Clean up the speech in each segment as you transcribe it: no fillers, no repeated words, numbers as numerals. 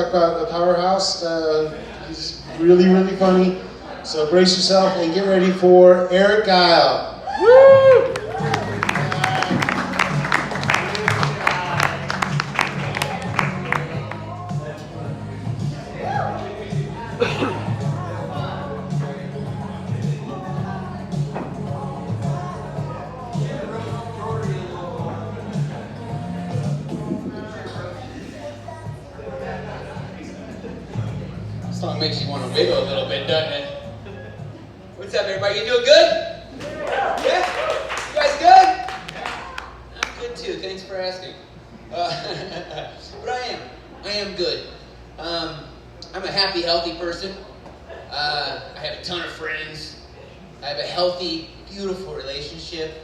About the powerhouse. He's really, really funny. So brace yourself and get ready for Eric Gile. Woo! This song makes you want to wiggle a little bit, doesn't it? What's up, everybody? You doing good? Yeah? You guys good? I'm good too. Thanks for asking. But I am good. I'm a happy, healthy person. I have a ton of friends. I have a healthy, beautiful relationship.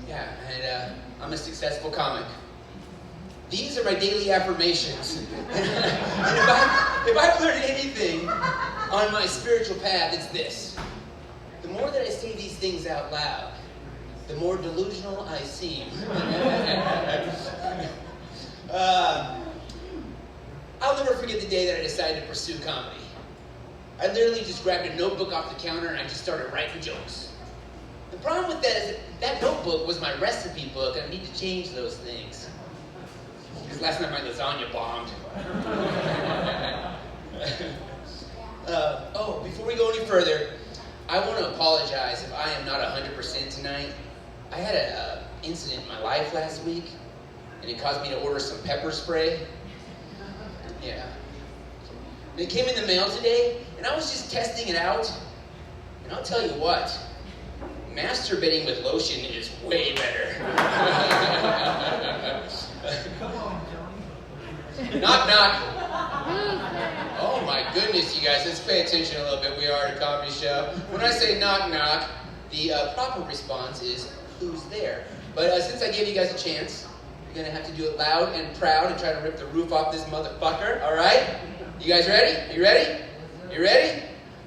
Yeah, and I'm a successful comic. These are my daily affirmations. And if I've learned anything on my spiritual path, it's this. The more that I say these things out loud, the more delusional I seem. I'll never forget the day that I decided to pursue comedy. I literally just grabbed a notebook off the counter and I just started writing jokes. The problem with that is that notebook was my recipe book, and I need to change those things. Because last night my lasagna bombed. Before we go any further, I want to apologize if I am not 100% tonight. I had an incident in my life last week, and it caused me to order some pepper spray. Yeah. And it came in the mail today, and I was just testing it out. And I'll tell you what, masturbating with lotion is way better. Knock, knock. Oh my goodness, you guys, let's pay attention a little bit. We are a comedy show. When I say knock, knock, the proper response is, who's there? But since I gave you guys a chance, you're going to have to do it loud and proud and try to rip the roof off this motherfucker, all right? You guys ready? You ready? You ready?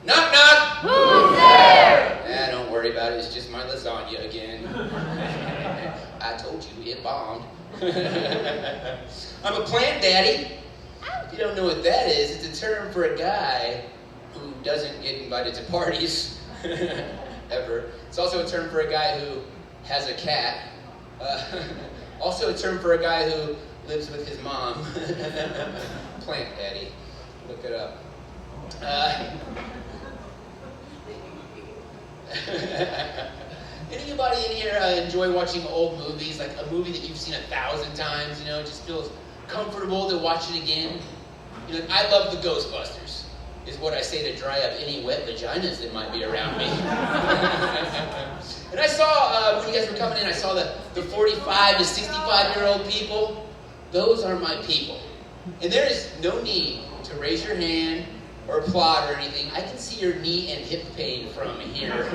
Knock, knock. Who's there? Don't worry about it. It's just my lasagna again. I told you, it bombed. I'm a plant daddy. If you don't know what that is, it's a term for a guy who doesn't get invited to parties, ever. It's also a term for a guy who has a cat. Also a term for a guy who lives with his mom. Plant daddy. Look it up. Anybody in here enjoy watching old movies, like a movie that you've seen 1,000 times, you know, it just feels comfortable to watch it again? You know, I love the Ghostbusters, is what I say to dry up any wet vaginas that might be around me. And I saw, when you guys were coming in, I saw the 45 to 65-year-old people. Those are my people. And there is no need to raise your hand or applaud or anything. I can see your knee and hip pain from here.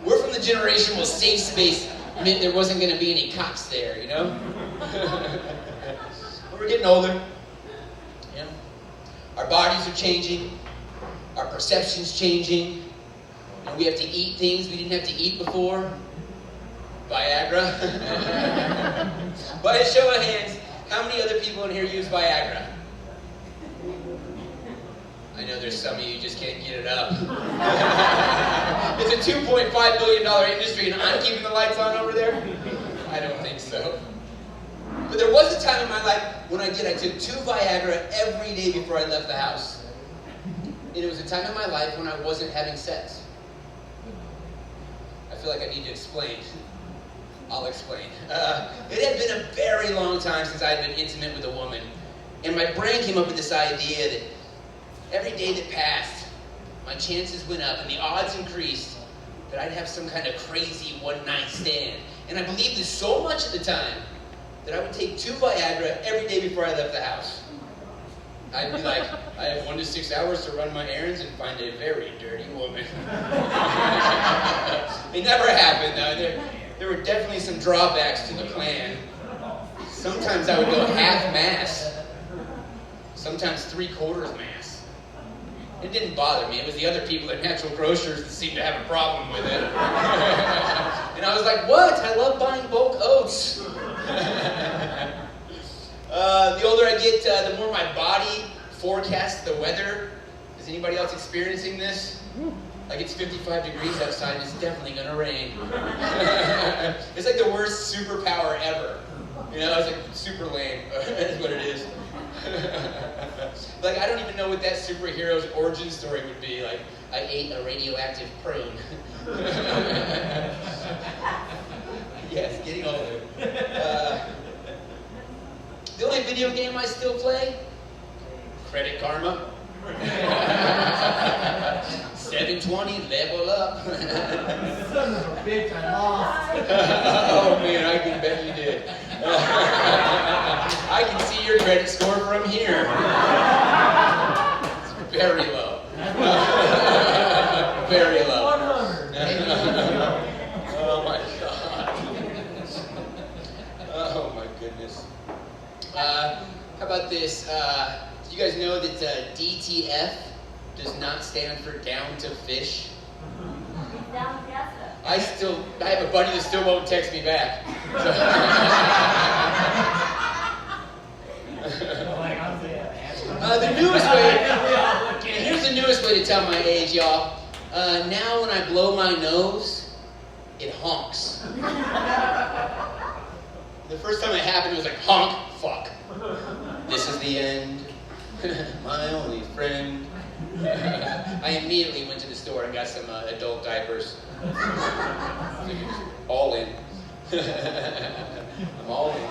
We're from the generation where safe space meant there wasn't going to be any cops there, you know? We're getting older. Yeah. Our bodies are changing. Our perception's changing. And we have to eat things we didn't have to eat before. Viagra. By a show of hands, how many other people in here use Viagra? I know there's some of you just can't get it up. It's a $2.5 billion industry and I'm keeping the lights on over there? I don't think so. But there was a time in my life when I took 2 Viagra every day before I left the house. And it was a time in my life when I wasn't having sex. I feel like I need to explain. I'll explain. It had been a very long time since I had been intimate with a woman. And my brain came up with this idea that every day that passed, my chances went up and the odds increased that I'd have some kind of crazy one-night stand. And I believed this so much at the time that I would take 2 Viagra every day before I left the house. I'd be like, I have 1 to 6 hours to run my errands and find a very dirty woman. It never happened, though. There were definitely some drawbacks to the plan. Sometimes I would go half-mass. Sometimes 3/4 mass. It didn't bother me. It was the other people at Natural Grocers that seemed to have a problem with it. And I was like, what? I love buying bulk oats. The older I get, the more my body forecasts the weather. Is anybody else experiencing this? Like it's 55 degrees outside and it's definitely gonna rain. It's like the worst superpower ever. You know, it's like super lame. That's what it is. Like I don't even know what that superhero's origin story would be. Like I ate a radioactive prune. Yes, getting older. The only video game I still play, Credit Karma. 720, level up. Son of a bitch, I lost. Oh man, I can bet you did. I can see your credit score from here. It's very low. Very low. 100. Oh my god. Oh my goodness. How about this? Do you guys know that DTF does not stand for down to fish? I have a buddy that still won't text me back. The newest way, here's the newest way to tell my age, y'all. Now when I blow my nose, it honks. The first time it happened, it was like, honk, fuck. This is the end. My only friend. I immediately went to the store and got some adult diapers. All in. I'm all in.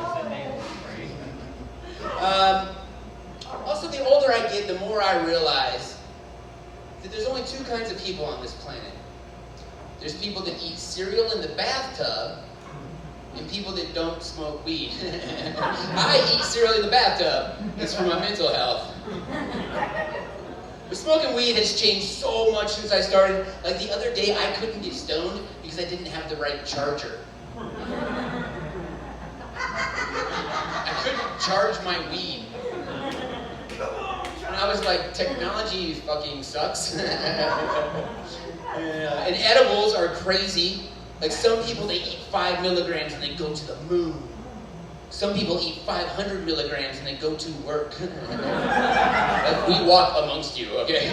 Also, the older I get, the more I realize that there's only two kinds of people on this planet. There's people that eat cereal in the bathtub, and people that don't smoke weed. I eat cereal in the bathtub. It's for my mental health. But smoking weed has changed so much since I started. Like the other day, I couldn't get stoned because I didn't have the right charger. I couldn't charge my weed. And I was like, technology fucking sucks. And edibles are crazy. Like some people, they eat 5 milligrams and they go to the moon. Some people eat 500 milligrams and they go to work. Like we walk amongst you, okay?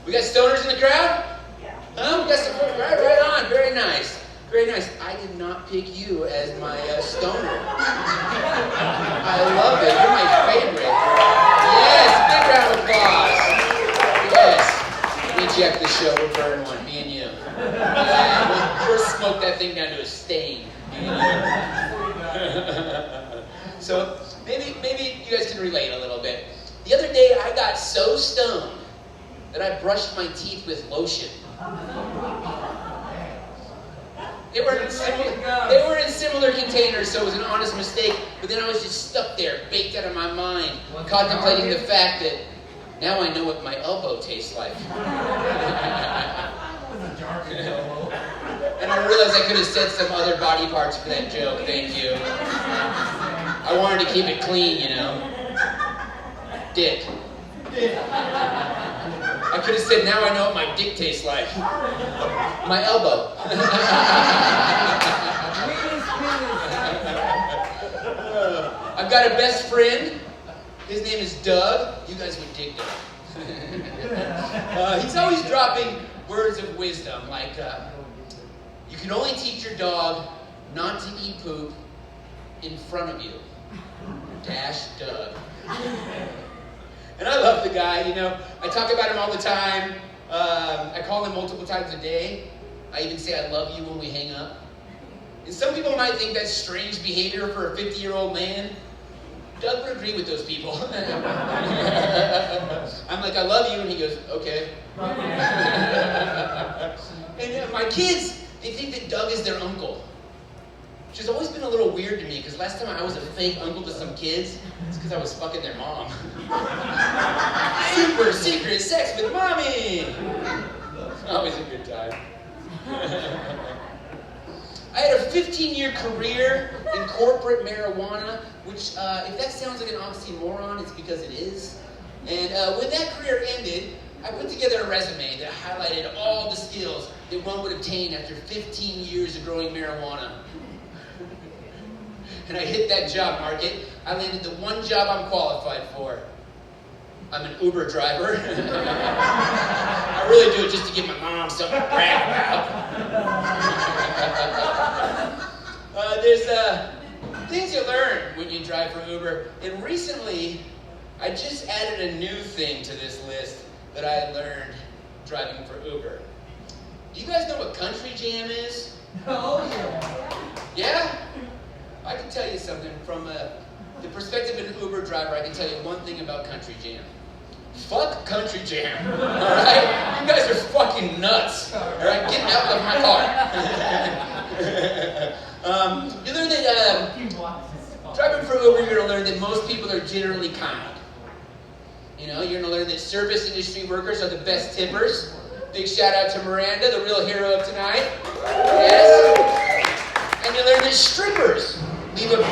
We got stoners in the crowd? Huh? We got some, right on, very nice. Very nice. I did not pick you as my stoner. I love it. You're my favorite. Yes, big round of applause. Yes. Reject the show. We'll burn one. Me and you. Yeah, we'll smoke that thing down to a stain. So maybe you guys can relate a little bit. The other day I got so stoned that I brushed my teeth with lotion. They were in similar containers, so it was an honest mistake. But then I was just stuck there, baked out of my mind, contemplating the fact that now I know what my elbow tastes like. And I realized I could have said some other body parts for that joke. Thank you. I wanted to keep it clean, you know. Dick. I could have said, now I know what my dick tastes like. My elbow. I've got a best friend. His name is Doug. You guys would dig Doug. He's always dropping words of wisdom, like, you can only teach your dog not to eat poop in front of you. Dash Doug. And I love the guy, you know. I talk about him all the time. I call him multiple times a day. I even say I love you when we hang up. And some people might think that's strange behavior for a 50-year-old man. Doug would agree with those people. I'm like, I love you, and he goes, okay. And my kids, they think that Doug is their uncle. Which has always been a little weird to me, because last time I was a fake uncle to some kids, it's because I was fucking their mom. Super secret sex with mommy! Always a good time. I had a 15-year career in corporate marijuana, which, if that sounds like an oxymoron, it's because it is. And when that career ended, I put together a resume that highlighted all the skills that one would obtain after 15 years of growing marijuana. and I hit that job market. I landed the one job I'm qualified for. I'm an Uber driver. I really do it just to give my mom something to brag about. There's things you learn when you drive for Uber. And recently, I just added a new thing to this list that I learned driving for Uber. Do you guys know what country jam is? Oh, yeah. Yeah? I can tell you something from the perspective of an Uber driver. I can tell you one thing about country jam. Fuck country jam. Alright? You guys are fucking nuts. Alright? Get out of my car. You learn that driving for Uber, you're going to learn that most people are generally kind. You know, you're going to learn that service industry workers are the best tippers. Big shout out to Miranda, the real hero of tonight. Yes. And you learn that strippers leave a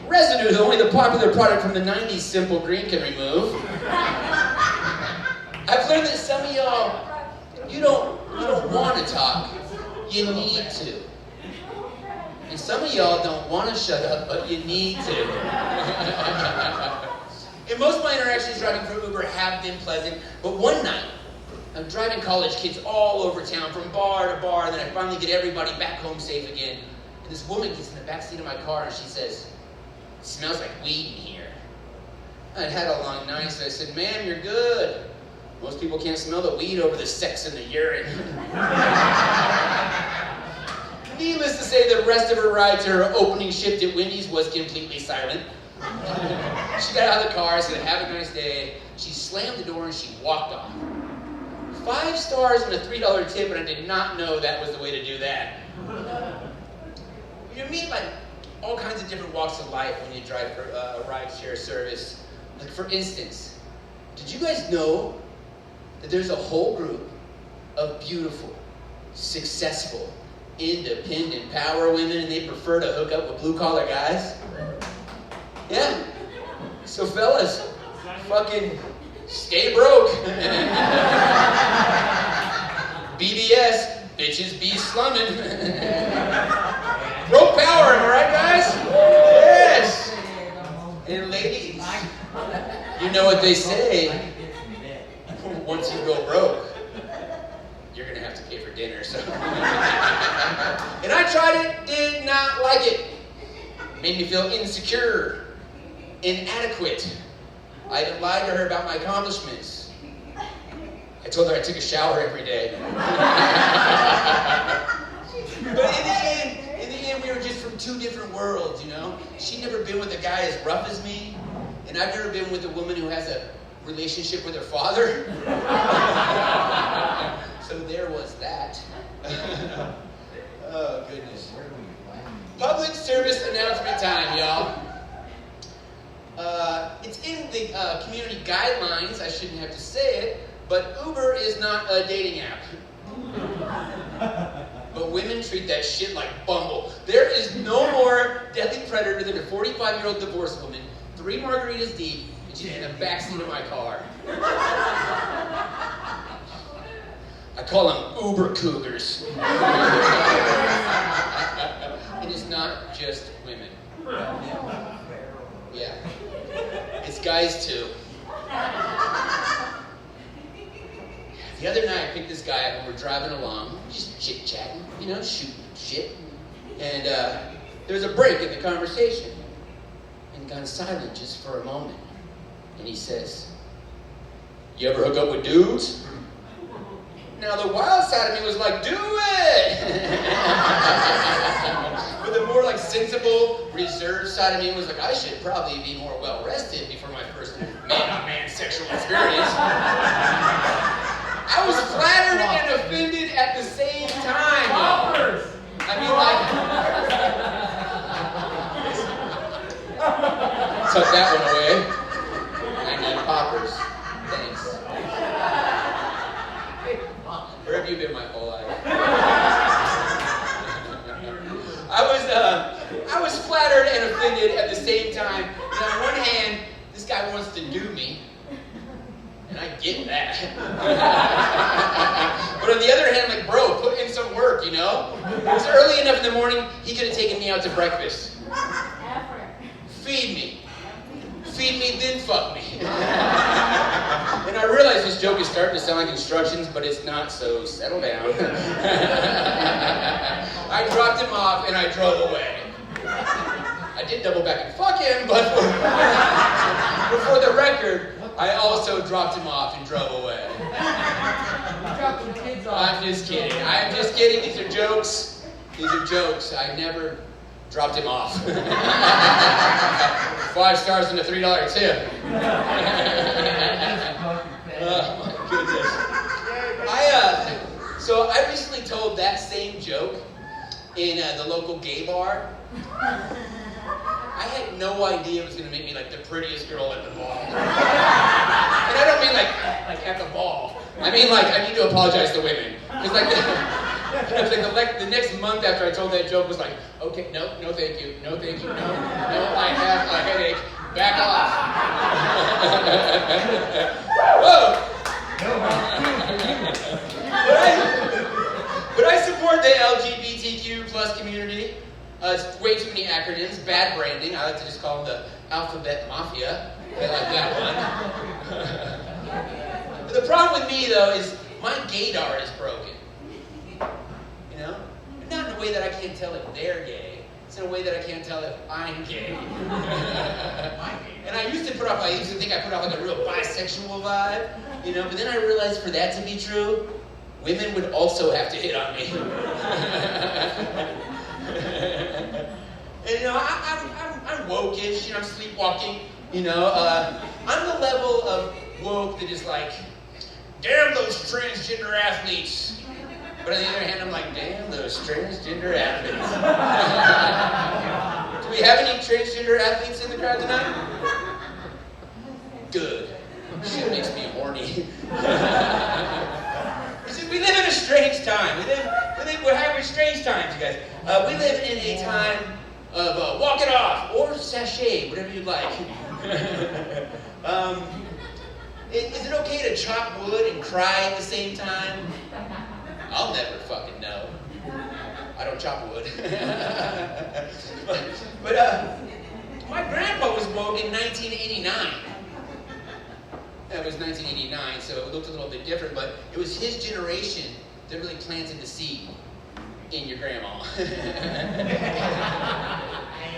residue that only the popular product from the 90s, Simple Green, can remove. I've learned that some of y'all, you don't want to talk, you need to. And some of y'all don't want to shut up, but you need to. And most of my interactions driving for Uber have been pleasant, but one night, I'm driving college kids all over town, from bar to bar, and then I finally get everybody back home safe again. And this woman gets in the back seat of my car and she says, "It smells like weed in here." I'd had a long night, so I said, "Ma'am, you're good. Most people can't smell the weed over the sex in the urine." Needless to say, the rest of her ride to her opening shift at Wendy's was completely silent. She got out of the car, said, "Have a nice day." She slammed the door and she walked off. 5 stars and a $3 tip, and I did not know that was the way to do that. You meet like all kinds of different walks of life when you drive for a ride-share service. Like for instance, did you guys know that there's a whole group of beautiful, successful, independent power women, and they prefer to hook up with blue-collar guys? Yeah. So fellas, fucking stay broke. BBS, bitches be slumming. Broke power, am I right, guys? Yes. And ladies, you know what they say. Once you go broke, you're gonna have to pay for dinner. So. And I tried it, did not like it. Made me feel insecure, inadequate. I even lied to her about my accomplishments. I told her I took a shower every day. But in the end, we were just from two different worlds, you know? She'd never been with a guy as rough as me, and I've never been with a woman who has a relationship with her father. So there was that. Oh, goodness. Public service announcement time, y'all. It's in the community guidelines, I shouldn't have to say it, but Uber is not a dating app. But women treat that shit like Bumble. There is no more deadly predator than a 45-year-old divorced woman, 3 margaritas deep, and she's in the backseat of my car. I call them Uber cougars. It is not just women. Yeah. It's guys too. The other night I picked this guy up and we're driving along, just chit-chatting, you know, shooting shit. And there was a break in the conversation. And gone silent just for a moment. And he says, "You ever hook up with dudes?" Now the wild side of me was like, "Do it!" But the more like sensible, reserved side of me was like, I should probably be more well-rested before my first man-on-man sexual experience. I was flattered and offended at the same time. I mean, like, tuck that one away. I need poppers. Thanks. Where have you been my whole life? I was flattered and offended at the same time. And on one hand, this guy wants to do me, and I get that. But on the other hand, I'm like, bro, put in some work, you know? It was early enough in the morning, he could have taken me out to breakfast. feed me. Feed me, then fuck me. And I realize this joke is starting to sound like instructions, but it's not, so settle down. I dropped him off and I drove away. I did double back and fuck him, but for the record, I also dropped him off and drove away. You dropped the kids off. I'm just kidding. I'm just kidding. These are jokes. These are jokes. I never dropped him off. 5 stars and a $3 tip. Oh my goodness. So I recently told that same joke in the local gay bar. I had no idea it was going to make me like the prettiest girl at the ball. And I don't mean like at the ball. I mean like I need to apologize to women. It's like the next month after I told that joke was like, okay, no thank you, no thank you, no, I have a headache, back off. Whoa. But I support the LGBTQ plus community. It's way too many acronyms, bad branding. I like to just call them the alphabet mafia. I like that one. But the problem with me, though, is my gaydar is broken. You know? Not in a way that I can't tell if they're gay. It's in a way that I can't tell if I'm gay. And I used to think I put off like a real bisexual vibe, you know, but then I realized for that to be true, women would also have to hit on me. And you know, I'm woke-ish, you know, I'm sleepwalking, you know, I'm the level of woke that is like, damn those transgender athletes. But on the other hand, I'm like, damn those transgender athletes. Do we have any transgender athletes in the crowd tonight? Good. Shit makes me horny. We live in a strange time. We're having strange times, you guys. We live in a time of walk it off or sachet, whatever you like. Is it okay to chop wood and cry at the same time? I'll never fucking know. I don't chop wood. but my grandpa was born in 1989. It was 1989, so it looked a little bit different, but it was his generation that really planted the seed in your grandma.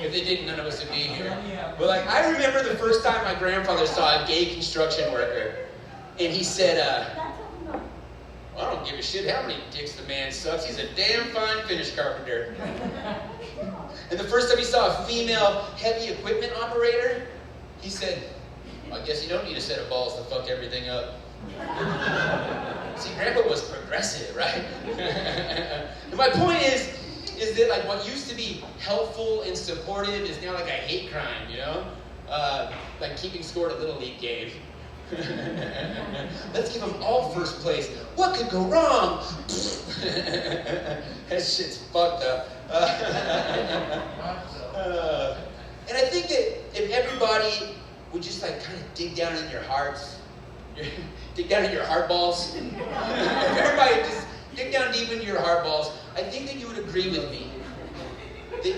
If they didn't, none of us would be here. But like, I remember the first time my grandfather saw a gay construction worker, and he said, I don't give a shit how many dicks the man sucks. He's a damn fine finish carpenter. And the first time he saw a female heavy equipment operator, he said, I guess you don't need a set of balls to fuck everything up. See, Grandpa was progressive, right? And my point is that like what used to be helpful and supportive is now like a hate crime, you know? Like keeping score at a Little League game. Let's give them all first place. What could go wrong? That shit's fucked up. And I think that if everybody would just like kind of dig down in your hearts, dig down in your heart balls. If everybody just dig down deep into your heart balls, I think that you would agree with me that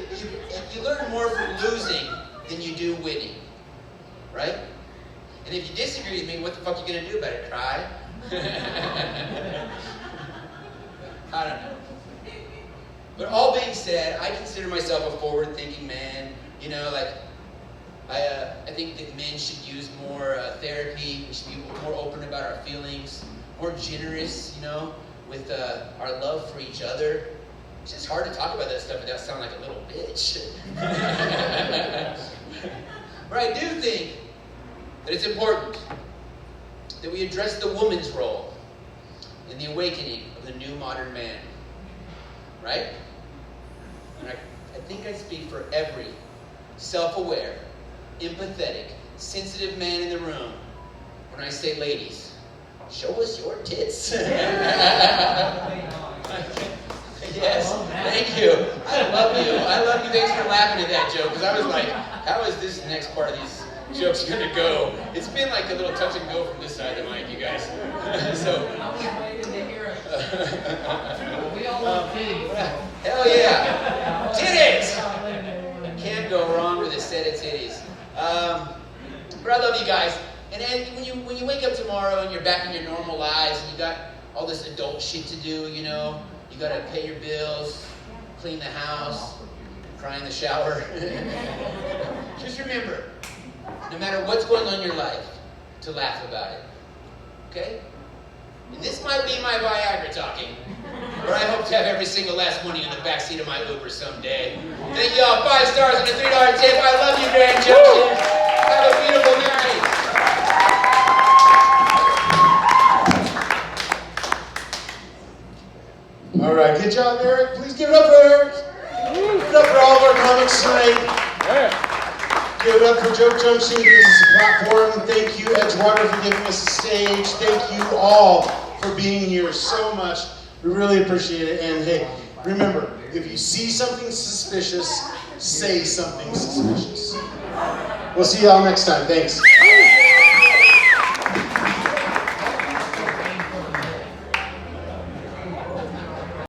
you learn more from losing than you do winning, right? And if you disagree with me, what the fuck are you gonna do about it? Cry? I don't know. But all being said, I consider myself a forward-thinking man. You know, like I think that men should use more therapy. We should be more open about our feelings, more generous, you know, with our love for each other. It's just hard to talk about that stuff without sounding like a little bitch. But I do think that it's important that we address the woman's role in the awakening of the new modern man. Right? And I think I speak for every self-aware, empathetic, sensitive man in the room when I say, ladies, show us your tits. Yes, thank you. I love you. I love you. Thanks for laughing at that joke, because I was like, how is this next part of these jokes going to go? It's been like a little touch and go from this side of the mic, you guys. So, I was waiting to hear it. We all love titties. Hell yeah. Titties! Can't go wrong with a set of titties. But I love you guys. And when you wake up tomorrow and you're back in your normal lives and you got all this adult shit to do, you know, you got to pay your bills, clean the house, cry in the shower. Just remember, no matter what's going on in your life, to laugh about it. Okay? And this might be my Viagra talking, but I hope to have every single last money in the backseat of my Uber someday. Thank you all. 5 stars and a $3 tip. I love you, Grand Junction. Have a beautiful night. All right, good job, Eric. Please give it up for Eric. Give it up for all of our comics tonight. Give it up for Joke Junction, giving us a platform. Thank you, Edgewater, for giving us a stage. Thank you all for being here so much. We really appreciate it. And hey, remember, if you see something suspicious, say something suspicious. We'll see y'all next time. Thanks.